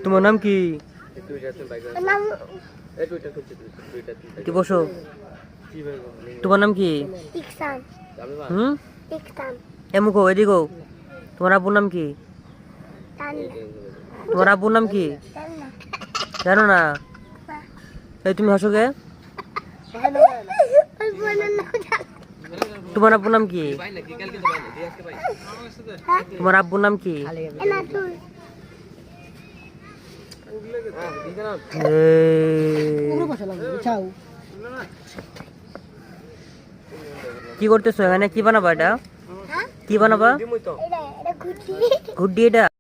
তোমার নাম কি? কি বসো? তোমার নাম কি? এমুকো এদিকো। তোমার আব্বুর নাম কি? তোমার আব্বুর নাম কি জানো না? এই তুমি হাসো কে? তোমার আব্বুর নাম কি? তোমার আব্বুর নাম কি? কি করতেছো এখানে? কি বানাবা এটা? কি বানাবা? গুড্ডি এটা